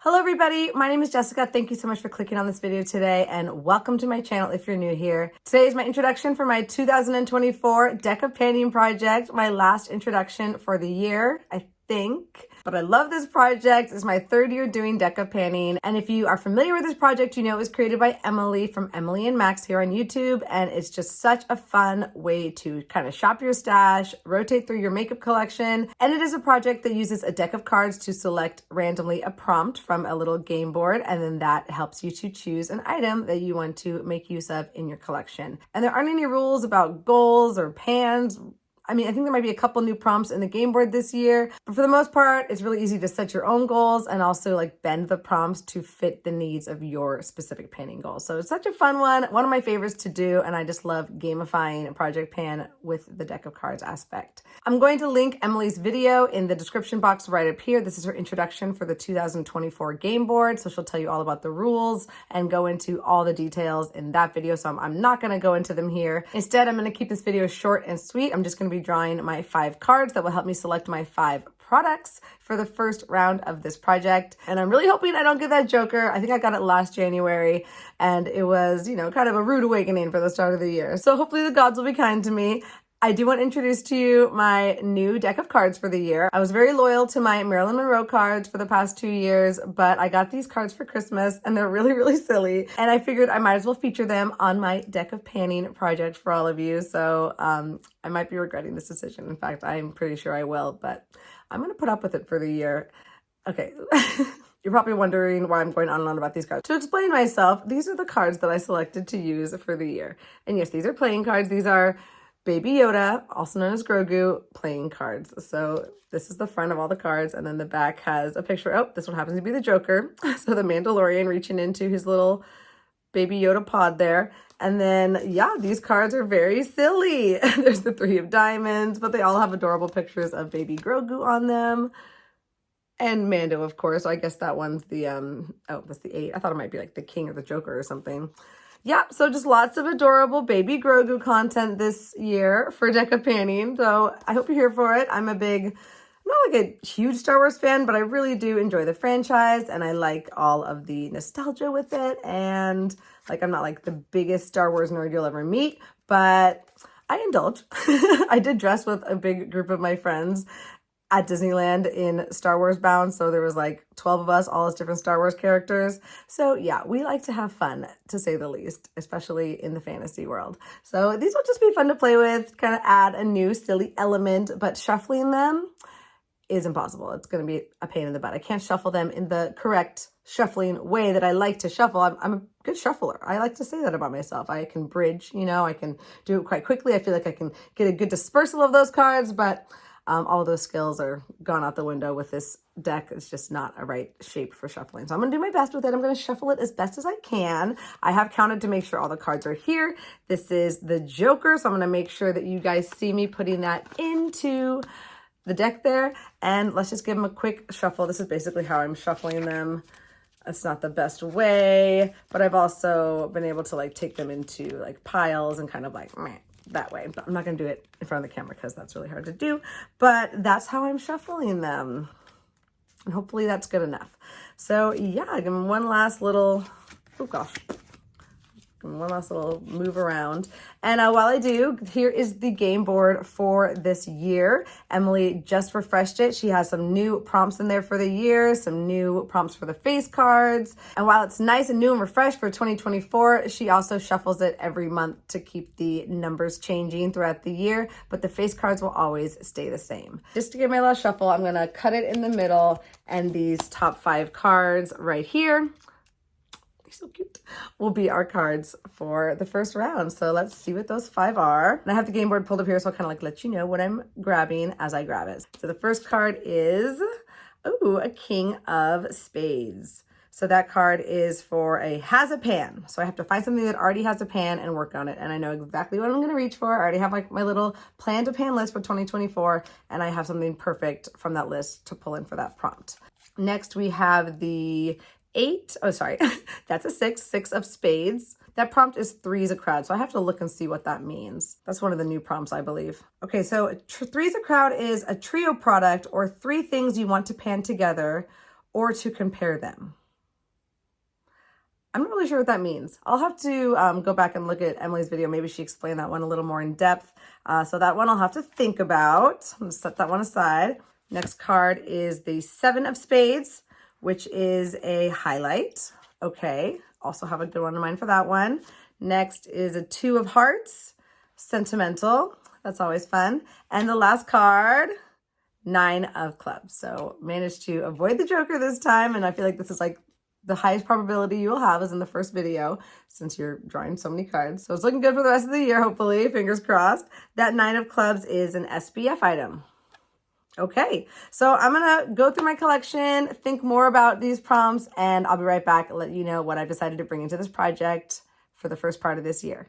Hello everybody, my name is Jessica. Thank you so much for clicking on this video today and welcome to my channel if you're new here. Today is my introduction for my 2024 deck of painting project, my last introduction for the year, I think. But I love this project. It's my third year doing deck of painting. And if you are familiar with this project, you know it was created by Emily from Emily and Max here on YouTube. And it's just such a fun way to kind of shop your stash, rotate through your makeup collection. And it is a project that uses a deck of cards to select randomly a prompt from a little game board. And then that helps you to choose an item that you want to make use of in your collection. And there aren't any rules about goals or pans. I think there might be a couple new prompts in the game board this year, but for the most part, it's really easy to set your own goals and also like bend the prompts to fit the needs of your specific painting goals. So it's such a fun one of my favorites to do, and I just love gamifying Project Pan with the deck of cards aspect. I'm going to link Emily's video in the description box right up here. This is her introduction for the 2024 game board, so she'll tell you all about the rules and go into all the details in that video, so I'm not going to go into them here. Instead, I'm going to keep this video short and sweet. I'm just going to be drawing my 5 cards that will help me select my 5 products for the first round of this project. And I'm really hoping I don't get that Joker. I think I got it last January and it was, kind of a rude awakening for the start of the year. So hopefully the gods will be kind to me. I do want to introduce to you my new deck of cards for the year. I was very loyal to my Marilyn Monroe cards for the past 2 years, but I got these cards for Christmas and they're really, really silly. And I figured I might as well feature them on my deck of panning project for all of you. So I might be regretting this decision. In fact, I'm pretty sure I will, but I'm going to put up with it for the year. Okay. You're probably wondering why I'm going on and on about these cards. To explain myself, these are the cards that I selected to use for the year. And yes, these are playing cards. These are Baby Yoda, also known as Grogu, playing cards. So this is the front of all the cards, and then the back has a picture. Oh, this one happens to be the Joker. So the Mandalorian reaching into his little Baby Yoda pod there. And then, yeah, these cards are very silly. There's the 3 of diamonds, but they all have adorable pictures of Baby Grogu on them. And Mando, of course. So I guess that one's the, that's the 8. I thought it might be like the King or the Joker or something. Yeah, so just lots of adorable Baby Grogu content this year for deck of panning. So I hope you're here for it. I'm not like a huge Star Wars fan, but I really do enjoy the franchise and I like all of the nostalgia with it. And like, I'm not like the biggest Star Wars nerd you'll ever meet, but I indulge. I did dress with a big group of my friends at Disneyland in Star Wars bound. So there was like 12 of us, all as different Star Wars characters. So yeah, we like to have fun, to say the least, especially in the fantasy world. So these will just be fun to play with, kind of add a new silly element, but shuffling them is impossible. It's going to be a pain in the butt. I can't shuffle them in the correct shuffling way that I like to shuffle. I'm a good shuffler. I like to say that about myself. I can bridge, I can do it quite quickly. I feel like I can get a good dispersal of those cards, but all of those skills are gone out the window with this deck. It's just not a right shape for shuffling. So I'm going to do my best with it. I'm going to shuffle it as best as I can. I have counted to make sure all the cards are here. This is the Joker. So I'm going to make sure that you guys see me putting that into the deck there. And let's just give them a quick shuffle. This is basically how I'm shuffling them. It's not the best way, but I've also been able to like take them into like piles and kind of like meh, that way. But I'm not going to do it in front of the camera because that's really hard to do, but that's how I'm shuffling them. And hopefully that's good enough. So yeah, give them one last little, oh gosh, one last little move around. And while I do, here is the game board for this year. Emily just refreshed it. She has some new prompts in there for the year, some new prompts for the face cards. And while it's nice and new and refreshed for 2024, she also shuffles it every month to keep the numbers changing throughout the year, but the face cards will always stay the same. Just to give my last shuffle, I'm gonna cut it in the middle, and these top 5 cards right here, so cute, will be our cards for the first round. So let's see what those 5 are. And I have the game board pulled up here, so I'll kind of like let you know what I'm grabbing as I grab it. So the first card is, a King of Spades. So that card is for a has a pan. So I have to find something that already has a pan and work on it. And I know exactly what I'm going to reach for. I already have like my little plan to pan list for 2024. And I have something perfect from that list to pull in for that prompt. Next, we have the 8, oh sorry, that's a 6 of spades. That prompt is 3's a crowd, so I have to look and see what that means. That's one of the new prompts, I believe. Okay, so 3's a crowd is a trio product or 3 things you want to pan together, or to compare them. I'm not really sure what that means. I'll have to go back and look at Emily's video. Maybe she explained that one a little more in depth. So that one I'll have to think about. I'm going to set that one aside. Next card is the 7 of Spades, which is a highlight. Okay, also have a good one in mind for that one. Next is a 2 of Hearts, Sentimental. That's always fun. And the last card, 9 of Clubs. So managed to avoid the Joker this time. And I feel like this is like the highest probability you will have is in the first video since you're drawing so many cards. So it's looking good for the rest of the year, hopefully, fingers crossed. That 9 of Clubs is an SPF item. Okay, so I'm gonna go through my collection, think more about these prompts, and I'll be right back and let you know what I've decided to bring into this project for the first part of this year.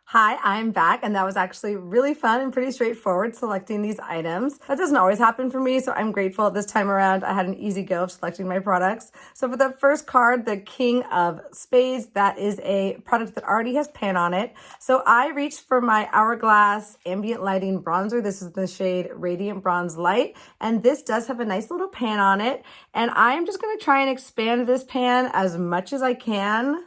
Hi, I'm back, and that was actually really fun and pretty straightforward selecting these items. That doesn't always happen for me, so I'm grateful this time around I had an easy go of selecting my products. So for the first card, the King of Spades, that is a product that already has pan on it. So I reached for my Hourglass Ambient Lighting Bronzer. This is the shade Radiant Bronze Light, and this does have a nice little pan on it. And I am just gonna try and expand this pan as much as I can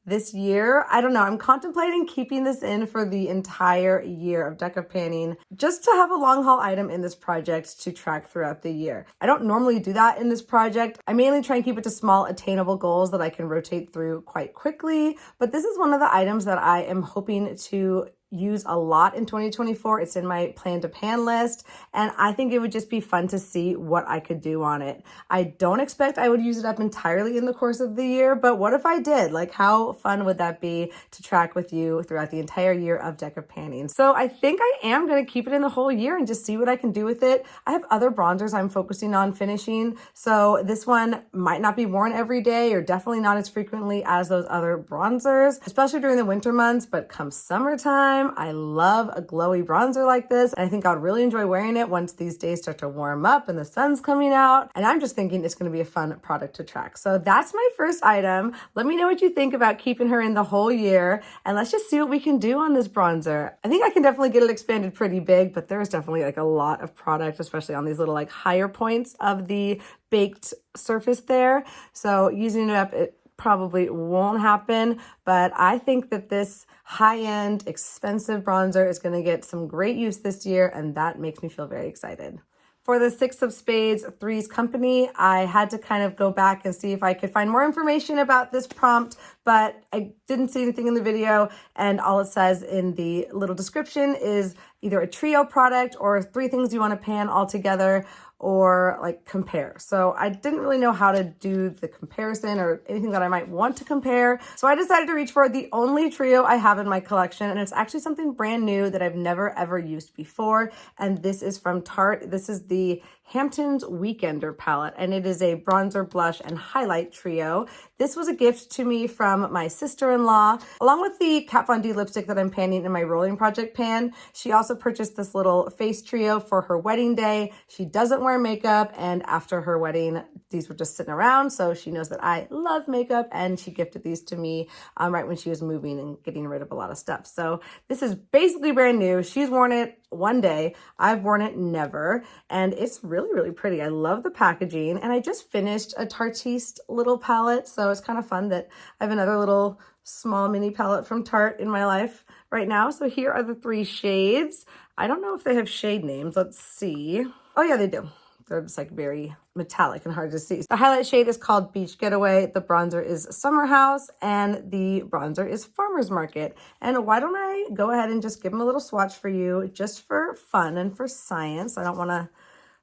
this year. I don't know, I'm contemplating keeping this in for the entire year of Deck of Panning, just to have a long haul item in this project to track throughout the year. I don't normally do that in this project. I mainly try and keep it to small attainable goals that I can rotate through quite quickly, but this is one of the items that I am hoping to use a lot in 2024. It's in my plan to pan list, and I think it would just be fun to see what I could do on it. I don't expect I would use it up entirely in the course of the year, but what if I did? Like, how fun would that be to track with you throughout the entire year of Deck of Panning? So I think I am going to keep it in the whole year and just see what I can do with it. I have other bronzers I'm focusing on finishing, so this one might not be worn every day, or definitely not as frequently as those other bronzers, especially during the winter months, but come summertime, I love a glowy bronzer like this, and I think I'll really enjoy wearing it once these days start to warm up and the sun's coming out, and I'm just thinking it's going to be a fun product to track. So that's my first item. Let me know what you think about keeping her in the whole year, and let's just see what we can do on this bronzer. I think I can definitely get it expanded pretty big, but there's definitely like a lot of product, especially on these little like higher points of the baked surface there. So using it up, it probably won't happen, but I think that this high-end, expensive bronzer is going to get some great use this year, and that makes me feel very excited. For the 6 of Spades, Three's Company, I had to kind of go back and see if I could find more information about this prompt, but I didn't see anything in the video, and all it says in the little description is either a trio product or 3 things you want to pan all together, or like compare. So I didn't really know how to do the comparison or anything that I might want to compare. So I decided to reach for the only trio I have in my collection, and it's actually something brand new that I've never ever used before. And this is from Tarte. This is the Hamptons Weekender palette, and it is a bronzer, blush, and highlight trio. This was a gift to me from my sister-in-law, along with the Kat Von D lipstick that I'm panning in my rolling project pan. She also purchased this little face trio for her wedding day. She doesn't wear makeup, and after her wedding, these were just sitting around, so she knows that I love makeup, and she gifted these to me right when she was moving and getting rid of a lot of stuff. So this is basically brand new. She's worn it one day. I've worn it never, and it's really, really pretty. I love the packaging, and I just finished a Tartiste little palette, so it's kind of fun that I have another little small mini palette from Tarte in my life right now. So here are the 3 shades. I don't know if they have shade names. Let's see. Oh yeah, they do. They're just like very metallic and hard to see. The highlight shade is called Beach Getaway. The bronzer is Summer House, and the bronzer is Farmer's Market. And why don't I go ahead and just give them a little swatch for you, just for fun and for science. I don't want to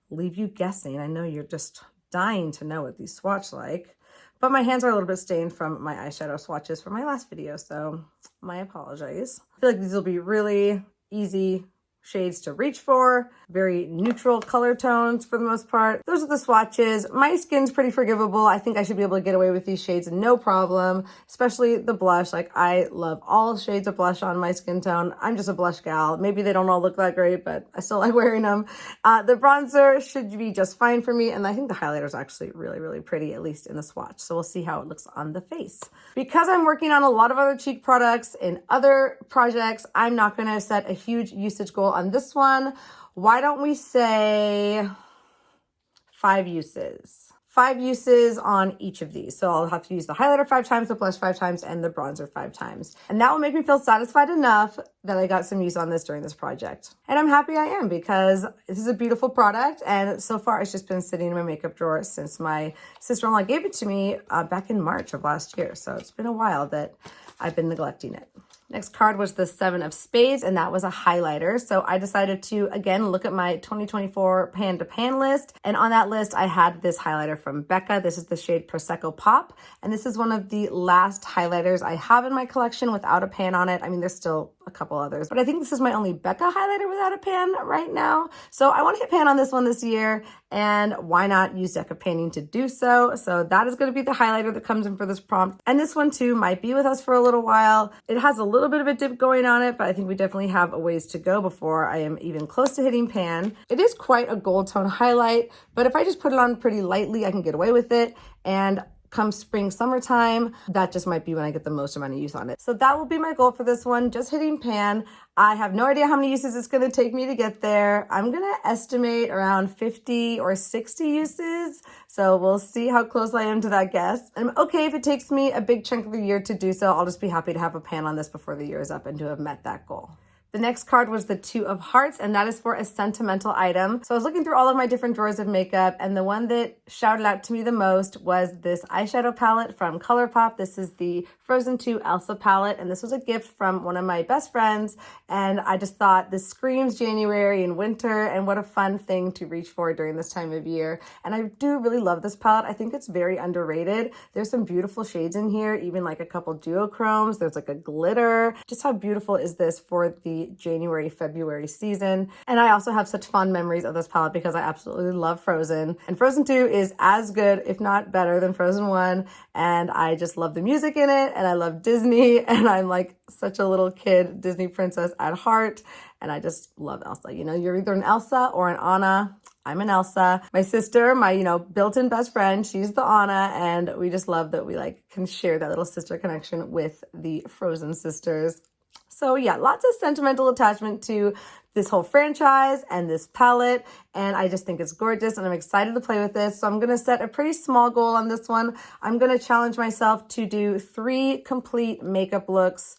leave you guessing. I know you're just dying to know what these swatch like, but my hands are a little bit stained from my eyeshadow swatches from my last video, so my apologies. I feel like these will be really easy shades to reach for, very neutral color tones for the most part. Those are the swatches. My skin's pretty forgivable. I think I should be able to get away with these shades no problem, especially the blush. Like, I love all shades of blush on my skin tone. I'm just a blush gal. Maybe they don't all look that great, but I still like wearing them. The bronzer should be just fine for me, and I think the highlighter is actually really, really pretty, at least in the swatch. So we'll see how it looks on the face. Because I'm working on a lot of other cheek products in other projects, I'm not going to set a huge usage goal on this one. Why don't we say 5 uses? 5 uses on each of these. So I'll have to use the highlighter 5 times, the blush 5 times, and the bronzer 5 times. And that will make me feel satisfied enough that I got some use on this during this project. And I'm happy I am, because this is a beautiful product, and so far it's just been sitting in my makeup drawer since my sister-in-law gave it to me back in March of last year. So it's been a while that I've been neglecting it. Next card was the 7 of Spades, and that was a highlighter. So I decided to, again, look at my 2024 pan to pan list. And on that list, I had this highlighter from Becca. This is the shade Prosecco Pop. And this is one of the last highlighters I have in my collection without a pan on it. I mean, there's still a couple others, but I think this is my only Becca highlighter without a pan right now. So I want to hit pan on this one this year, and why not use Decca Panning to do so? So that is going to be the highlighter that comes in for this prompt. And this one too might be with us for a little while. It has a little bit of a dip going on it, but I think we definitely have a ways to go before I am even close to hitting pan. It is quite a gold tone highlight, but if I just put it on pretty lightly, I can get away with it. And come spring, summertime, that just might be when I get the most amount of use on it. So that will be my goal for this one, just hitting pan. I have no idea how many uses it's going to take me to get there. I'm going to estimate around 50 or 60 uses. So we'll see how close I am to that guess. I'm okay if it takes me a big chunk of the year to do so. I'll just be happy to have a pan on this before the year is up and to have met that goal. The next card was the 2 of Hearts, and that is for a sentimental item. So I was looking through all of my different drawers of makeup, and the one that shouted out to me the most was this eyeshadow palette from ColourPop. This is the Frozen II Elsa palette, and this was a gift from one of my best friends, and I just thought this screams January and winter, and what a fun thing to reach for during this time of year. And I do really love this palette. I think it's very underrated. There's some beautiful shades in here, even like a couple duochromes. There's like a glitter. Just how beautiful is this for the January, February season. And I also have such fond memories of this palette because I absolutely love Frozen. And Frozen 2 is as good, if not better, than Frozen 1. And I just love the music in it, and I love Disney, and I'm like such a little kid Disney princess at heart. And I just love Elsa. You know, you're either an Elsa or an Anna. I'm an Elsa. My sister, my, built-in best friend, she's the Anna, and we just love that we can share that little sister connection with the Frozen sisters. So yeah, lots of sentimental attachment to this whole franchise and this palette, and I just think it's gorgeous, and I'm excited to play with this. So I'm going to set a pretty small goal on this one. I'm going to challenge myself to do 3 complete makeup looks,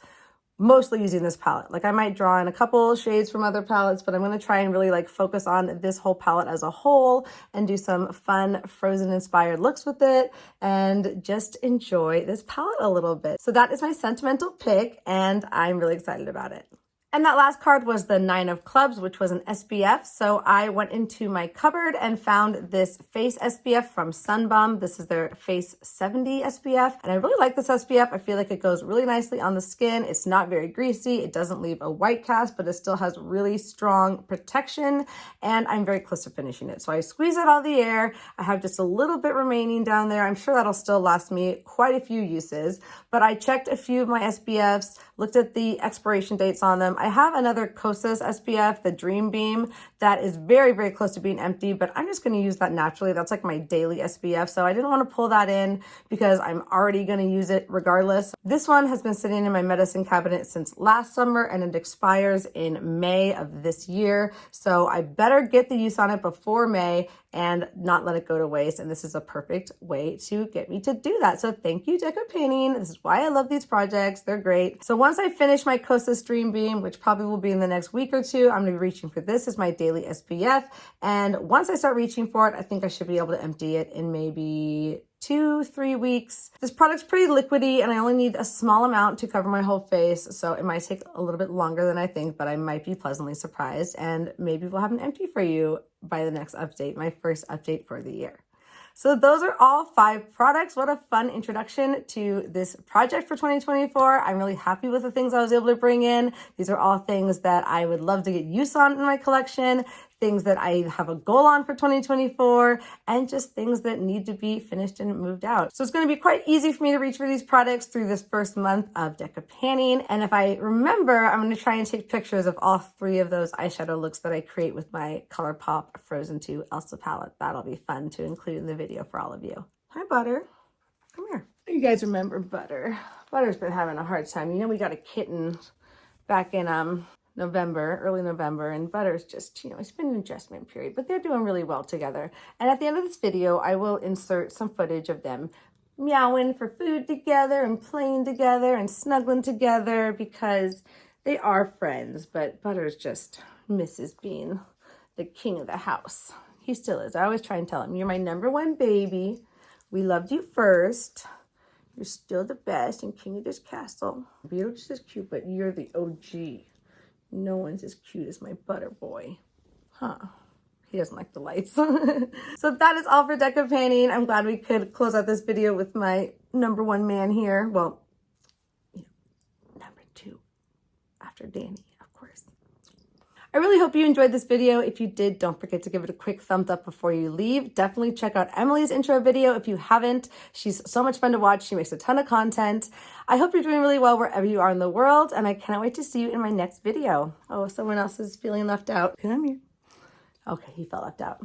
mostly using this palette. I might draw in a couple shades from other palettes, but I'm going to try and really focus on this whole palette as a whole and do some fun Frozen inspired looks with it and just enjoy this palette a little bit. So that is my sentimental pick, and I'm really excited about it. And that last card was the 9 of Clubs, which was an SPF. So I went into my cupboard and found this face SPF from SunBum. This is their Face 70 SPF. And I really like this SPF. I feel like it goes really nicely on the skin. It's not very greasy. It doesn't leave a white cast, but it still has really strong protection. And I'm very close to finishing it. So I squeeze out all the air. I have just a little bit remaining down there. I'm sure that'll still last me quite a few uses. But I checked a few of my SPFs, looked at the expiration dates on them. I have another Kosas SPF, the Dream Beam, that is very, very close to being empty, but I'm just going to use that naturally. That's like my daily SPF, so I didn't want to pull that in because I'm already going to use it regardless. This one has been sitting in my medicine cabinet since last summer, and it expires in May of this year, so I better get the use on it before May and not let it go to waste, and this is a perfect way to get me to do that. So thank you, Decca Painting. This is why I love these projects. They're great. So once I finish my Kosas Dream Beam, which probably will be in the next week or two, I'm going to be reaching for this as my daily SPF, and once I start reaching for it, I think I should be able to empty it in maybe 2-3 weeks. This product's pretty liquidy, and I only need a small amount to cover my whole face, so it might take a little bit longer than I think, but I might be pleasantly surprised, and maybe we'll have an empty for you by the next update, my first update for the year. So those are all 5 products. What a fun introduction to this project for 2024. I'm really happy with the things I was able to bring in. These are all things that I would love to get use on in my collection, things that I have a goal on for 2024, and just things that need to be finished and moved out. So it's going to be quite easy for me to reach for these products through this first month of Decca Panning. And if I remember, I'm going to try and take pictures of all 3 of those eyeshadow looks that I create with my ColourPop Frozen II Elsa palette. That'll be fun to include in the video for all of you. Hi, Butter. Come here. You guys remember Butter. Butter's been having a hard time. We got a kitten back in November, early November, and Butter's just, it's been an adjustment period, but they're doing really well together. And at the end of this video, I will insert some footage of them meowing for food together and playing together and snuggling together because they are friends, but Butter's just misses being the king of the house. He still is. I always try and tell him, you're my #1 baby. We loved you first. You're still the best and king of this castle. Beetlejuice is cute, but you're the OG. No one's as cute as my Butter boy. Huh. He doesn't like the lights. So that is all for deco painting. I'm glad we could close out this video with my #1 man here. Well, #2 after Danny, of course. I really hope you enjoyed this video. If you did, don't forget to give it a quick thumbs up before you leave. Definitely check out Emily's intro video if you haven't. She's so much fun to watch. She makes a ton of content. I hope you're doing really well wherever you are in the world, and I cannot wait to see you in my next video. Oh, someone else is feeling left out. Come here. Okay, he felt left out.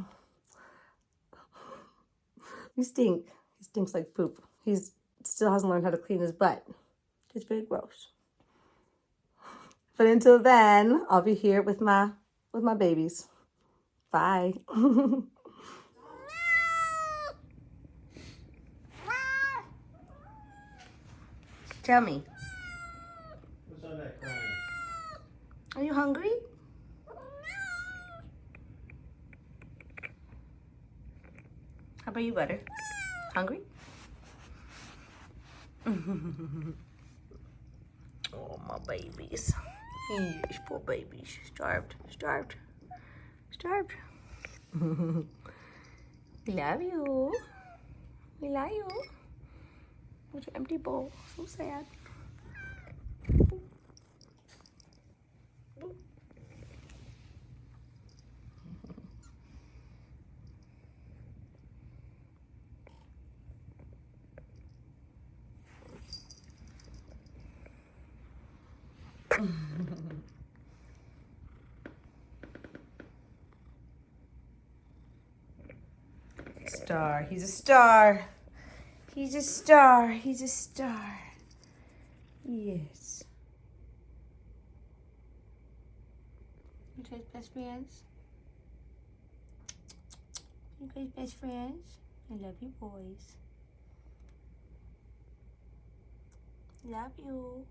You stink. He stinks like poop. He still hasn't learned how to clean his butt. It's very gross. But until then, I'll be here with my babies. Bye. Tell me. What's on that crying? Are you hungry? How about you, Butter? Hungry? Oh, my babies. Yes, poor babies. Starved. We love you. We love you. With your empty bowl. So sad. Star. He's a star. He's a star. He's a star. Yes. You guys best friends? You guys best friends? I love you boys. Love you.